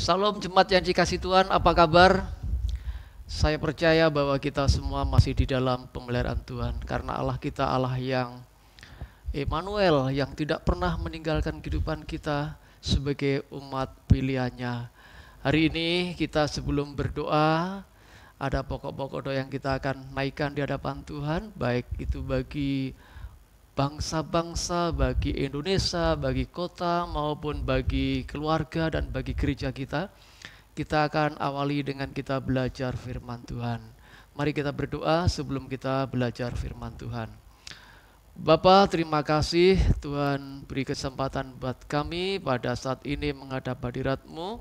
Salam jemaat yang dikasih Tuhan, apa kabar? Saya percaya bahwa kita semua masih di dalam pemeliharaan Tuhan, karena Allah kita Allah yang Emmanuel, yang tidak pernah meninggalkan kehidupan kita sebagai umat pilihannya. Hari ini kita sebelum berdoa, ada pokok-pokok doa yang kita akan naikkan di hadapan Tuhan, baik itu bagi bangsa-bangsa, bagi Indonesia, bagi kota maupun bagi keluarga dan bagi gereja kita. Kita akan awali dengan kita belajar firman Tuhan. Mari kita berdoa sebelum kita belajar firman Tuhan. Bapa, terima kasih Tuhan beri kesempatan buat kami pada saat ini menghadap hadirat-Mu.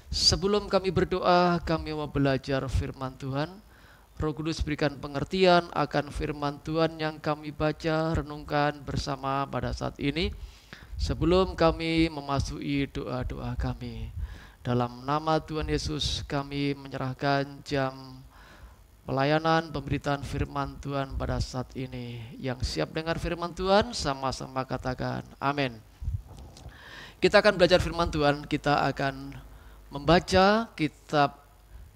Sebelum kami berdoa, kami mau belajar firman Tuhan. Roh Kudus berikan pengertian akan firman Tuhan yang kami baca, renungkan bersama pada saat ini. Sebelum kami memasuki doa-doa kami. Dalam nama Tuhan Yesus kami menyerahkan jam pelayanan pemberitaan firman Tuhan pada saat ini. Yang siap dengar firman Tuhan sama-sama katakan amin. Kita akan belajar firman Tuhan, kita akan membaca kitab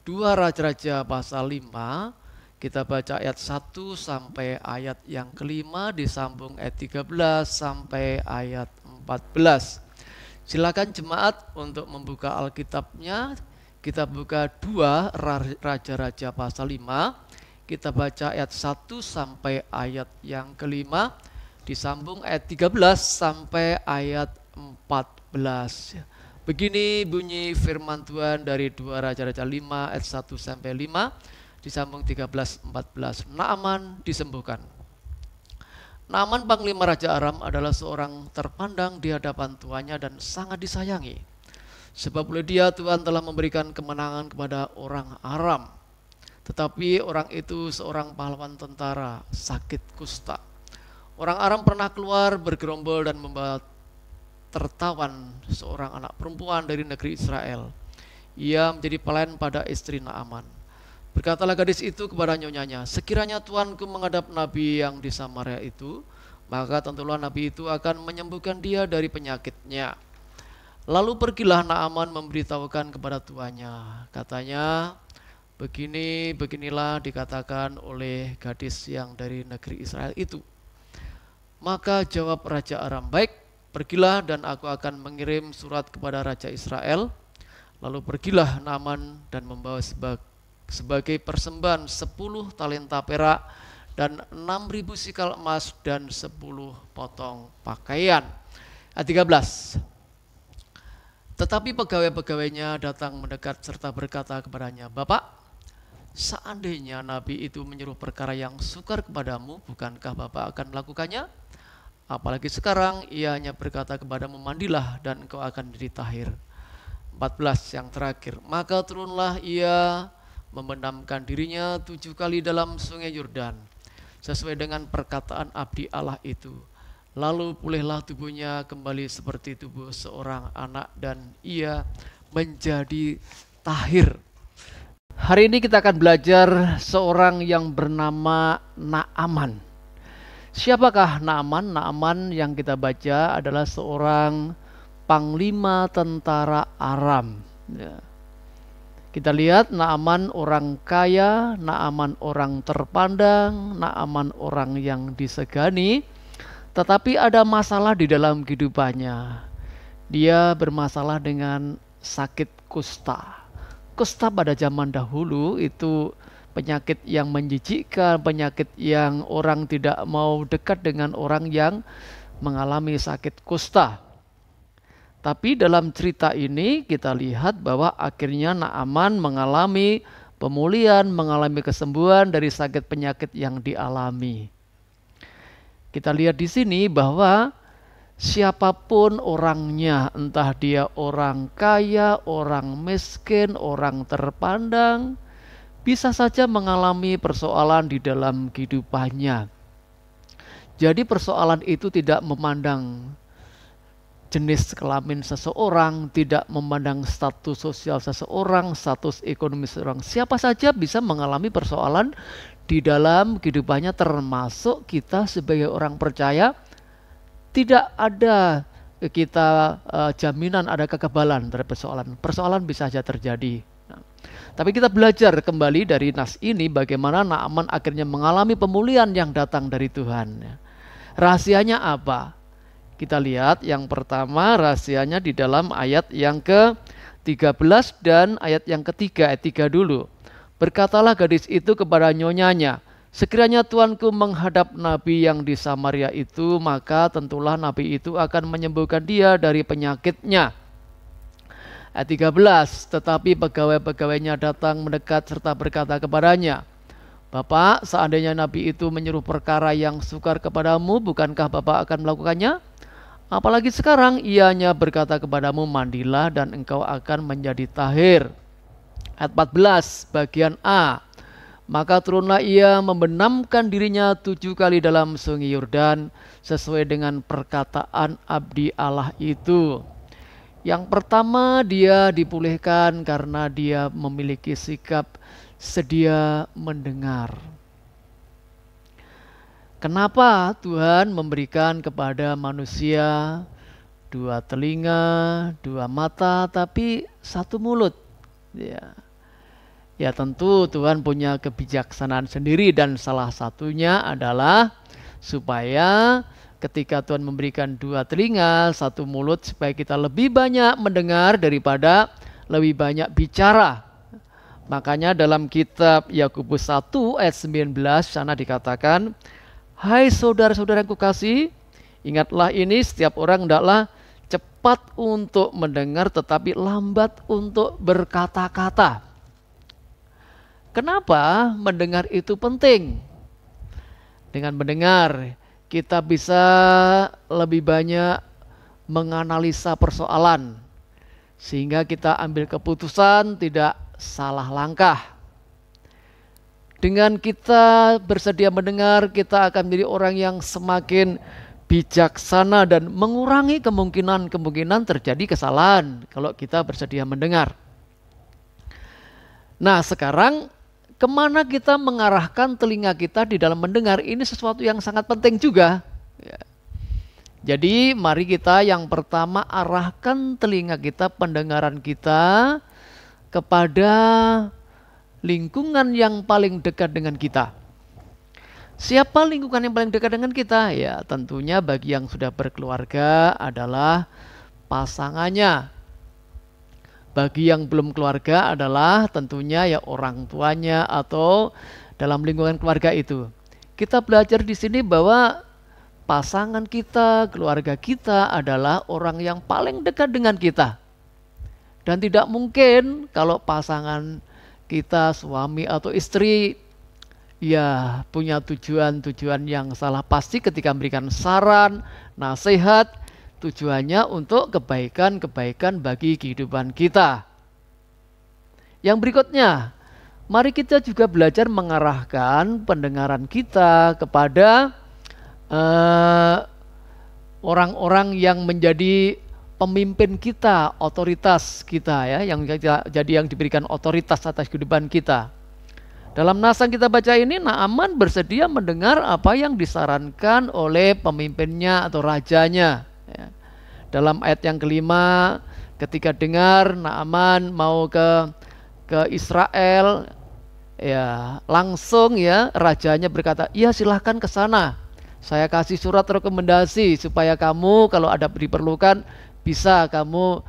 2 Raja-Raja pasal 5, kita baca ayat 1 sampai ayat yang kelima, disambung ayat 13 sampai ayat 14. Silakan jemaat untuk membuka Alkitabnya. Kita buka 2 Raja-Raja pasal 5, kita baca ayat 1 sampai ayat yang kelima, disambung ayat 13 sampai ayat 14. Begini bunyi firman Tuhan dari 2 Raja-Raja 5 ayat 1 sampai 5, disambung 13-14. Naaman disembuhkan. Naaman panglima Raja Aram adalah seorang terpandang di hadapan tuannya dan sangat disayangi. Sebab oleh dia Tuhan telah memberikan kemenangan kepada orang Aram. Tetapi orang itu seorang pahlawan tentara, sakit kusta. Orang Aram pernah keluar bergerombol dan membawa tertawan seorang anak perempuan dari negeri Israel. Ia menjadi pelayan pada istri Naaman. Berkatalah gadis itu kepada nyonyanya, sekiranya tuanku menghadap nabi yang di Samaria itu, maka tentulah nabi itu akan menyembuhkan dia dari penyakitnya. Lalu pergilah Naaman memberitahukan kepada tuannya. Katanya, beginilah dikatakan oleh gadis yang dari negeri Israel itu. Maka jawab Raja Aram, baik, pergilah dan aku akan mengirim surat kepada Raja Israel. Lalu pergilah Naaman dan membawa sebagai persembahan 10 talenta perak dan 6.000 sikal emas dan 10 potong pakaian. Ayat 13. Tetapi pegawai-pegawainya datang mendekat serta berkata kepadanya, Bapak, seandainya nabi itu menyuruh perkara yang sukar kepadamu, bukankah Bapak akan melakukannya? Apalagi sekarang ia hanya berkata kepadamu, mandilah dan engkau akan jadi tahir. 14 yang terakhir. Maka turunlah ia memendamkan dirinya 7 kali dalam sungai Yordan, sesuai dengan perkataan abdi Allah itu. Lalu pulihlah tubuhnya kembali seperti tubuh seorang anak dan ia menjadi tahir. Hari ini kita akan belajar seorang yang bernama Naaman. Siapakah Naaman? Naaman yang kita baca adalah seorang panglima tentara Aram. Ya. Kita lihat Naaman orang kaya, Naaman orang terpandang, Naaman orang yang disegani, tetapi ada masalah di dalam kehidupannya. Dia bermasalah dengan sakit kusta. Kusta pada zaman dahulu itu penyakit yang menjijikkan, penyakit yang orang tidak mau dekat dengan orang yang mengalami sakit kusta. Tapi dalam cerita ini kita lihat bahwa akhirnya Naaman mengalami pemulihan, mengalami kesembuhan dari sakit penyakit yang dialami. Kita lihat di sini bahwa siapapun orangnya, entah dia orang kaya, orang miskin, orang terpandang, bisa saja mengalami persoalan di dalam kehidupannya. Jadi persoalan itu tidak memandang jenis kelamin seseorang, tidak memandang status sosial seseorang, status ekonomi seseorang. Siapa saja bisa mengalami persoalan di dalam kehidupannya, termasuk kita sebagai orang percaya. Tidak ada kita jaminan ada kekebalan terhadap persoalan. Persoalan bisa saja terjadi. Nah, tapi kita belajar kembali dari nas ini bagaimana Naaman akhirnya mengalami pemulihan yang datang dari Tuhan. Rahasianya apa? Kita lihat yang pertama, rahasianya di dalam ayat yang ke-13 dan ayat yang ketiga, ayat 3 dulu. Berkatalah gadis itu kepada nyonyanya, sekiranya tuanku menghadap nabi yang di Samaria itu, maka tentulah nabi itu akan menyembuhkan dia dari penyakitnya. Ayat 13, tetapi pegawai-pegawainya datang mendekat serta berkata kepadanya, Bapak, seandainya nabi itu menyuruh perkara yang sukar kepadamu, bukankah Bapak akan melakukannya? Apalagi sekarang ianya berkata kepadamu, mandilah dan engkau akan menjadi tahir. Ayat 14 bagian A. Maka turunlah ia membenamkan dirinya 7 kali dalam sungai Yordan sesuai dengan perkataan abdi Allah itu. Yang pertama, dia dipulihkan karena dia memiliki sikap sedia mendengar. Kenapa Tuhan memberikan kepada manusia 2 telinga, 2 mata, tapi 1 mulut? Ya tentu Tuhan punya kebijaksanaan sendiri, dan salah satunya adalah supaya ketika Tuhan memberikan 2 telinga, 1 mulut, supaya kita lebih banyak mendengar daripada lebih banyak bicara. Makanya dalam kitab Yakobus 1 ayat 19 sana dikatakan, hai saudara-saudara yang kukasihi, ingatlah ini, setiap orang hendaklah cepat untuk mendengar tetapi lambat untuk berkata-kata. Kenapa mendengar itu penting? Dengan mendengar kita bisa lebih banyak menganalisa persoalan, sehingga kita ambil keputusan tidak salah langkah. Dengan kita bersedia mendengar, kita akan menjadi orang yang semakin bijaksana dan mengurangi kemungkinan terjadi kesalahan kalau kita bersedia mendengar. Nah, sekarang kemana kita mengarahkan telinga kita di dalam mendengar, ini sesuatu yang sangat penting juga. Jadi mari kita yang pertama arahkan telinga kita, pendengaran kita kepada lingkungan yang paling dekat dengan kita. Siapa lingkungan yang paling dekat dengan kita? Ya tentunya bagi yang sudah berkeluarga adalah pasangannya. Bagi yang belum keluarga adalah tentunya ya orang tuanya atau dalam lingkungan keluarga itu. Kita belajar di sini bahwa pasangan kita, keluarga kita adalah orang yang paling dekat dengan kita. Dan tidak mungkin kalau pasangan kita, suami atau istri, ya punya tujuan-tujuan yang salah. Pasti ketika memberikan saran, nasihat, tujuannya untuk kebaikan-kebaikan bagi kehidupan kita. Yang berikutnya, mari kita juga belajar mengarahkan pendengaran kita kepada orang-orang yang menjadi pemimpin kita, otoritas kita, ya, yang diberikan otoritas atas kehidupan kita. Dalam nas yang kita baca ini, Naaman bersedia mendengar apa yang disarankan oleh pemimpinnya atau rajanya. Ya. Dalam ayat yang kelima, ketika dengar Naaman mau ke Israel, ya langsung ya rajanya berkata, iya silahkan ke sana. Saya kasih surat rekomendasi supaya kamu kalau ada diperlukan bisa kamu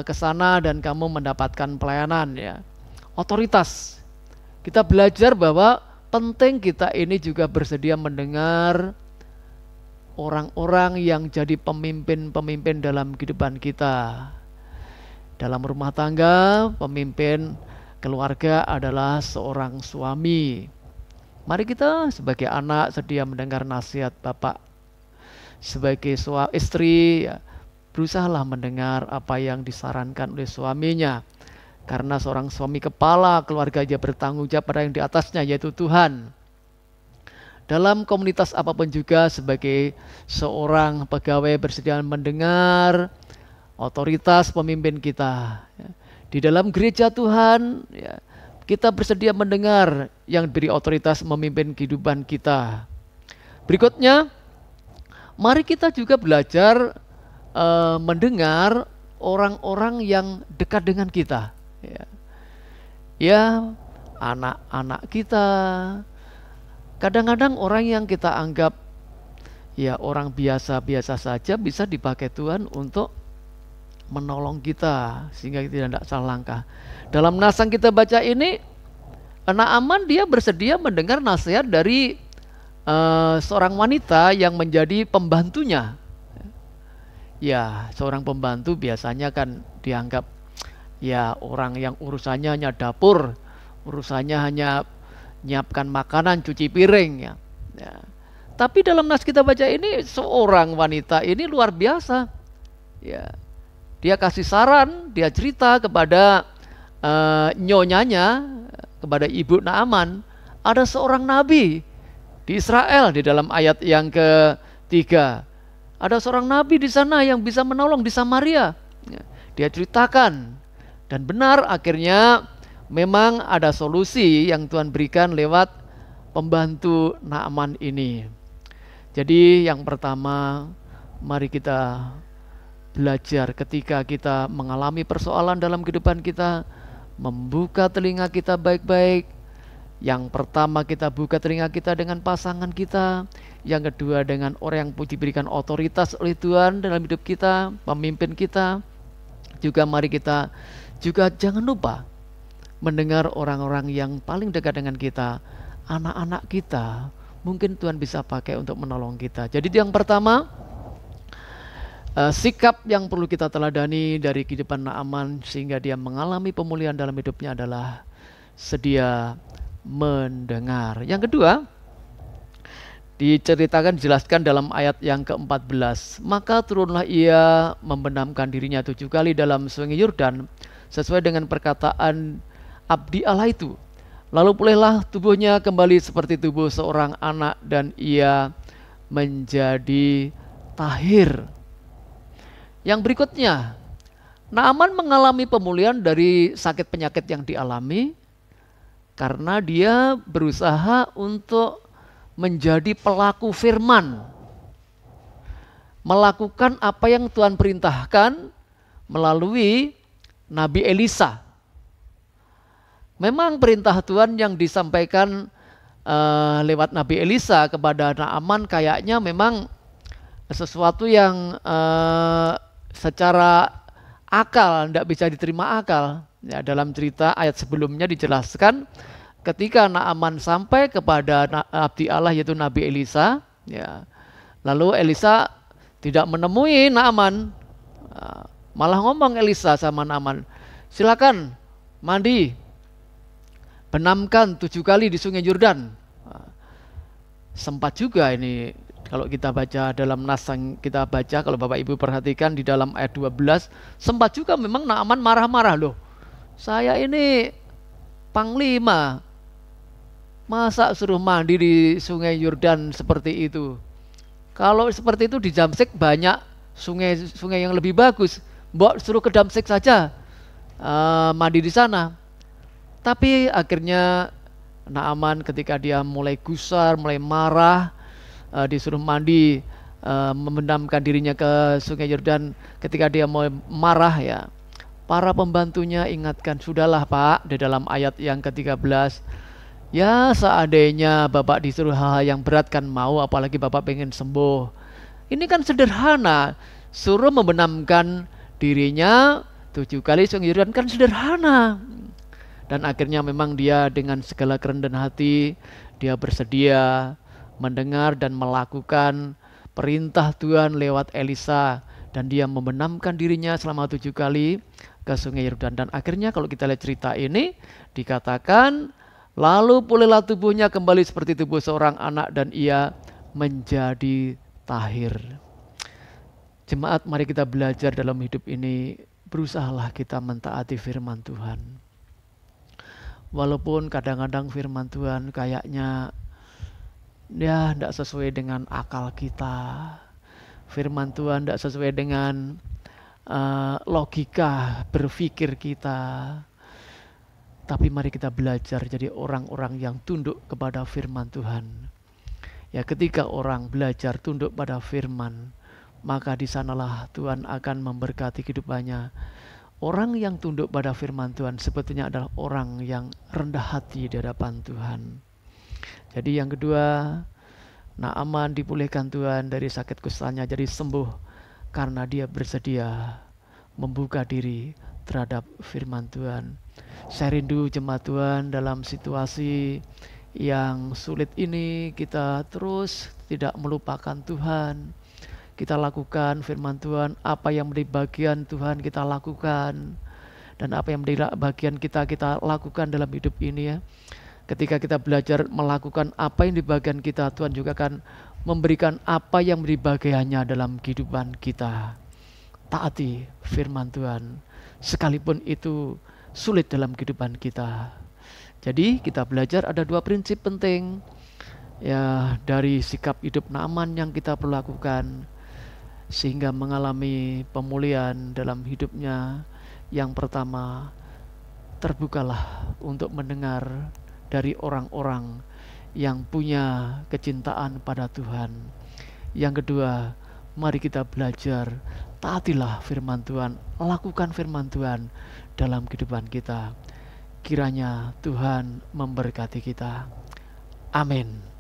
ke sana dan kamu mendapatkan pelayanan, ya. Otoritas. Kita belajar bahwa penting kita ini juga bersedia mendengar orang-orang yang jadi pemimpin-pemimpin dalam kehidupan kita. Dalam rumah tangga, pemimpin keluarga adalah seorang suami. Mari kita sebagai anak sedia mendengar nasihat Bapak. Sebagai istri, ya, berusahalah mendengar apa yang disarankan oleh suaminya. Karena seorang suami kepala keluarga, dia bertanggung jawab pada yang di atasnya, yaitu Tuhan. Dalam komunitas apapun juga, sebagai seorang pegawai bersedia mendengar otoritas pemimpin kita. Di dalam gereja Tuhan, ya, kita bersedia mendengar yang diberi otoritas memimpin kehidupan kita. Berikutnya, mari kita juga belajar mendengar orang-orang yang dekat dengan kita, ya, ya anak-anak kita. Kadang-kadang orang yang kita anggap ya orang biasa-biasa saja bisa dipakai Tuhan untuk menolong kita sehingga kita tidak salah langkah. Dalam nas yang kita baca ini, Naaman dia bersedia mendengar nasihat dari seorang wanita yang menjadi pembantunya. Ya, seorang pembantu biasanya kan dianggap ya orang yang urusannya hanya dapur, urusannya hanya nyiapkan makanan, cuci piring, ya. Ya. Tapi dalam nas kita baca ini seorang wanita ini luar biasa. Ya, dia kasih saran, dia cerita kepada nyonyanya, kepada ibu Naaman, ada seorang nabi di Israel di dalam ayat yang ketiga. Ada seorang nabi di sana yang bisa menolong di Samaria. Dia ceritakan, dan benar akhirnya memang ada solusi yang Tuhan berikan lewat pembantu Naaman ini. Jadi yang pertama, mari kita belajar ketika kita mengalami persoalan dalam kehidupan kita, membuka telinga kita baik-baik. Yang pertama, kita buka telinga kita dengan pasangan kita. Yang kedua, dengan orang yang diberikan otoritas oleh Tuhan dalam hidup kita, pemimpin kita. Juga mari kita juga jangan lupa mendengar orang-orang yang paling dekat dengan kita, anak-anak kita. Mungkin Tuhan bisa pakai untuk menolong kita. Jadi yang pertama, sikap yang perlu kita teladani dari kehidupan Naaman sehingga dia mengalami pemulihan dalam hidupnya adalah sedia mendengar. Yang kedua, dijelaskan dalam ayat yang ke-14. Maka turunlah ia membenamkan dirinya 7 kali dalam sungai Yordan sesuai dengan perkataan abdi Allah itu. Lalu pulihlah tubuhnya kembali seperti tubuh seorang anak dan ia menjadi tahir. Yang berikutnya, Naaman mengalami pemulihan dari sakit penyakit yang dialami karena dia berusaha untuk menjadi pelaku firman, melakukan apa yang Tuhan perintahkan melalui Nabi Elisa. Memang perintah Tuhan yang disampaikan lewat Nabi Elisa kepada Naaman kayaknya memang sesuatu yang secara akal tidak bisa diterima akal. Ya, dalam cerita ayat sebelumnya dijelaskan ketika Naaman sampai kepada abdi Allah yaitu Nabi Elisa, ya, lalu Elisa tidak menemui Naaman, malah ngomong Elisa sama Naaman, silakan mandi, benamkan 7 kali di sungai Yordan. Sempat juga ini kalau kita baca dalam nas yang kita baca, kalau Bapak Ibu perhatikan di dalam ayat 12, sempat juga memang Naaman marah-marah, loh, saya ini panglima, masa suruh mandi di sungai Yordan seperti itu? Kalau seperti itu di Damsyik banyak sungai yang lebih bagus, mbok suruh ke Damsyik saja mandi di sana. Tapi akhirnya Naaman ketika dia mulai gusar, mulai marah, disuruh mandi, memendamkan dirinya ke sungai Yordan. Ketika dia mulai marah, ya, para pembantunya ingatkan, sudahlah Pak, di dalam ayat yang ke-13, ya seandainya Bapak disuruh hal yang berat kan mau, apalagi Bapak pengen sembuh. Ini kan sederhana, suruh membenamkan dirinya 7 kali sungai Yordan kan sederhana. Dan akhirnya memang dia dengan segala kerendahan hati, dia bersedia mendengar dan melakukan perintah Tuhan lewat Elisa. Dan dia membenamkan dirinya selama 7 kali ke sungai Yordan. Dan akhirnya kalau kita lihat cerita ini, dikatakan, lalu pulihlah tubuhnya kembali seperti tubuh seorang anak dan ia menjadi tahir. Jemaat, mari kita belajar dalam hidup ini, berusahalah kita mentaati firman Tuhan. Walaupun kadang-kadang firman Tuhan kayaknya ya tidak sesuai dengan akal kita. Firman Tuhan tidak sesuai dengan logika berpikir kita. Tapi mari kita belajar jadi orang-orang yang tunduk kepada firman Tuhan. Ya, ketika orang belajar tunduk pada firman, maka di sanalah Tuhan akan memberkati kehidupannya. Orang yang tunduk pada firman Tuhan sebetulnya adalah orang yang rendah hati di hadapan Tuhan. Jadi yang kedua, Naaman dipulihkan Tuhan dari sakit kustanya, jadi sembuh karena dia bersedia membuka diri terhadap firman Tuhan. Saya rindu jemaat Tuhan dalam situasi yang sulit ini kita terus tidak melupakan Tuhan. Kita lakukan firman Tuhan, apa yang menjadi bagian Tuhan kita lakukan, dan apa yang menjadi bagian kita lakukan dalam hidup ini ya. Ketika kita belajar melakukan apa yang di bagian kita, Tuhan juga akan memberikan apa yang menjadi bagiannya dalam kehidupan kita. Taati firman Tuhan, sekalipun itu sulit dalam kehidupan kita. Jadi kita belajar ada dua prinsip penting ya dari sikap hidup Naaman yang kita perlu lakukan sehingga mengalami pemulihan dalam hidupnya. Yang pertama, terbukalah untuk mendengar dari orang-orang yang punya kecintaan pada Tuhan. Yang kedua, mari kita belajar, taatilah firman Tuhan, lakukan firman Tuhan dalam kehidupan kita. Kiranya Tuhan memberkati kita. Amin.